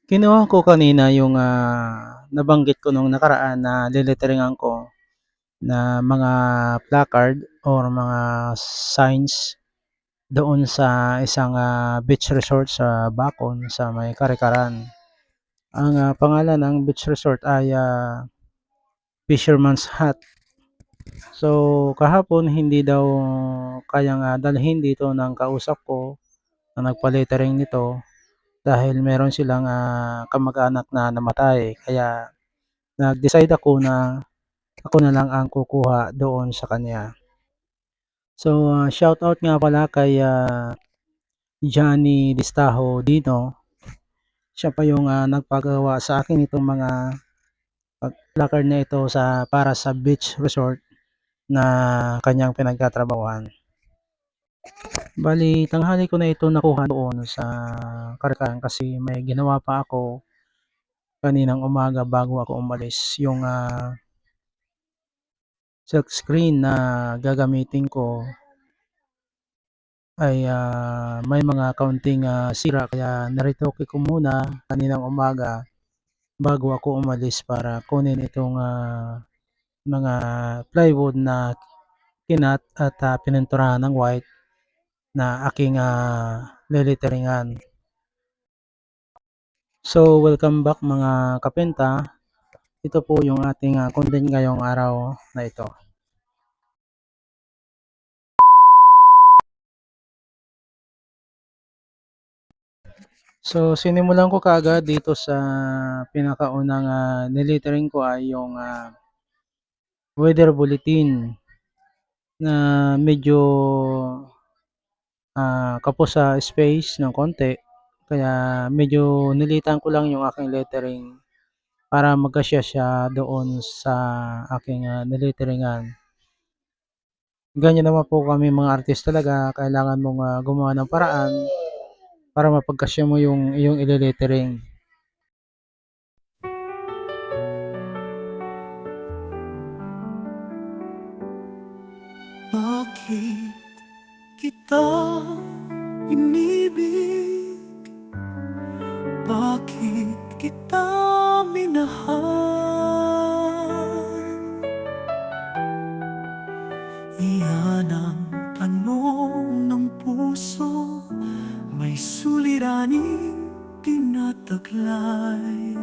Kinuha ko kanina yung, nabanggit ko nung nakaraan na liliteringan ko na mga placard or mga signs doon sa isang, beach resort sa Bacon sa may Karikaran. Ang, pangalan ng beach resort ay, Fisherman's Hut. So, kahapon hindi daw kayang, dalhin dito ng kausap ko na nagpa-lettering nito dahil meron silang, kamag-anak na namatay. Kaya nag-decide ako na ako na lang ang kukuha doon sa kanya. So, shoutout nga pala kay, Johnny Distaho Dino. Siya pa yung, nagpagawa sa akin itong mga placard na ito para sa beach resort na kanyang pinagtatrabahuhan. Bali tanghali ko na ito nakuha doon sa Karkan kasi may ginawa pa ako kaninang umaga bago ako umalis. Yung, silk screen na gagamitin ko ay, may mga kaunting, sira kaya naretoke ko muna kaninang umaga bago ako umalis para kunin itong, mga plywood na kinat at, pininturahan ng white na aking, liliteringan. So, welcome back mga kapenta. Ito po yung ating, content ngayong araw na ito. So, sinimulan ko kaagad dito sa pinakaunang, nilittering ko ay yung, weather bulletin na medyo, kapos sa space ng konti. Kaya medyo nilitan ko lang yung aking lettering para magkasya siya doon sa aking, nilitteringan. Ganyan naman po kami mga artist talaga, kailangan mong, gumawa ng paraan para mapagkasya mo yung iyong ile-lettering. Bakit kita inibig? Bakit kita minahal? Iyan ang tanong ng puso, may suliraning tinataglay.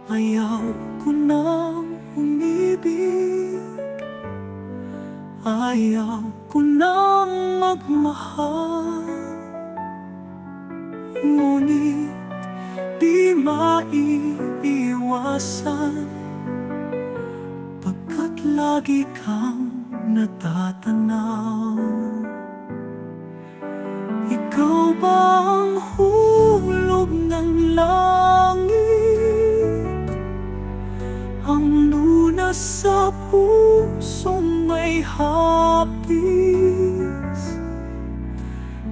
Ayaw ko nang umibig, ayaw ko nang magmahal. Ngunit di maiiwasan, pagkat lagi kang natatanaw. Ikaw ba ang hulog ng langit, ang lunas sa pusong may hapis,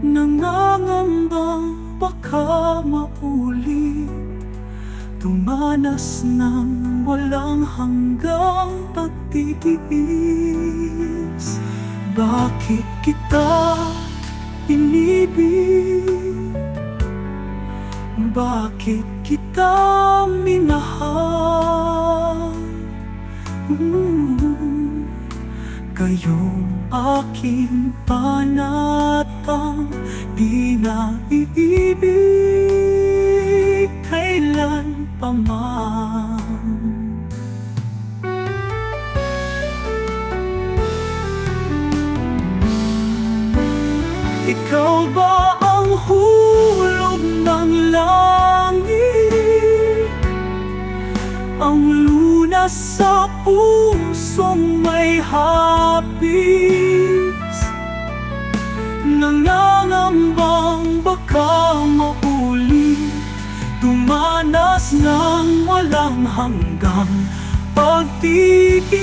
nangangambang baka maulit, tumanas ng walang hanggang pagtitiis? Bakit kita inibig? Bakit kita minahal? Kayong aking panatang di naiibig kailan pa man. Ikaw ba ang hulog ng langit, ang lunas sa pusong may hapis, nangangambang baka maulit, dumanas ng walang hanggang pagtitiis?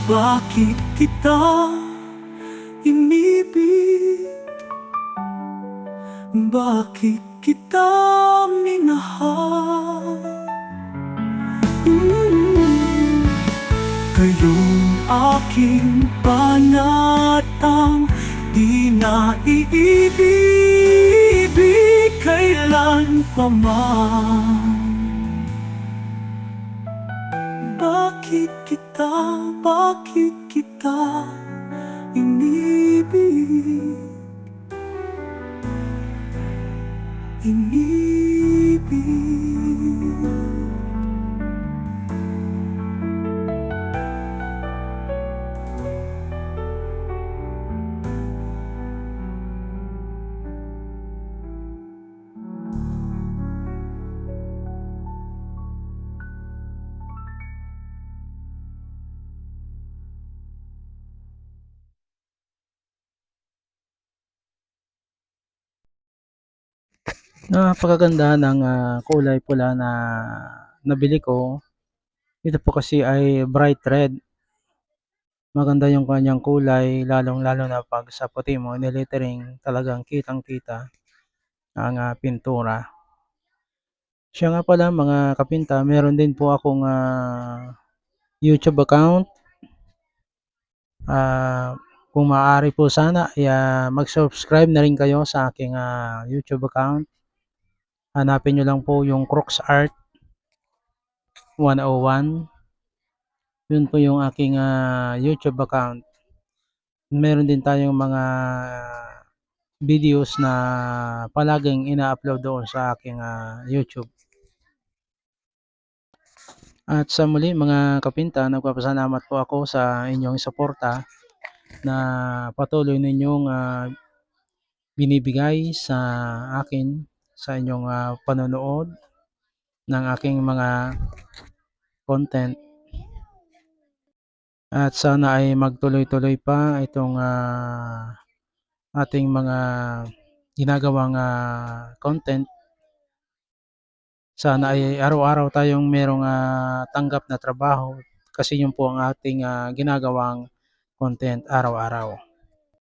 Bakit kita inibig? Bakit kita minahal? Kayong aking panatang di naiibig pa man. Bakit kita inibig, inibig? Napakaganda ng, kulay pula na nabili ko. Ito po kasi ay bright red. Maganda yung kanyang kulay lalong-lalo na 'pag sa puti mo ni-lettering, talagang kitang-kita ang, pintura. Siya nga pala mga kapinta, meron din po akong, YouTube account. Kung maaari po sana mag-subscribe na rin kayo sa aking, YouTube account. Hanapin niyo lang po yung Crooks Art 101. Yun po yung aking, YouTube account. Meron din tayong mga videos na palaging ina-upload doon sa aking, YouTube. At sa muli mga kapinta, nagpapasalamat po ako sa inyong suporta na patuloy ninyong, binibigay sa akin sa inyong, panonood ng aking mga content. At sana ay magtuloy-tuloy pa itong, ating mga ginagawang, content. Sana ay araw-araw tayong merong, tanggap na trabaho kasi yun po ang ating, ginagawang content araw-araw.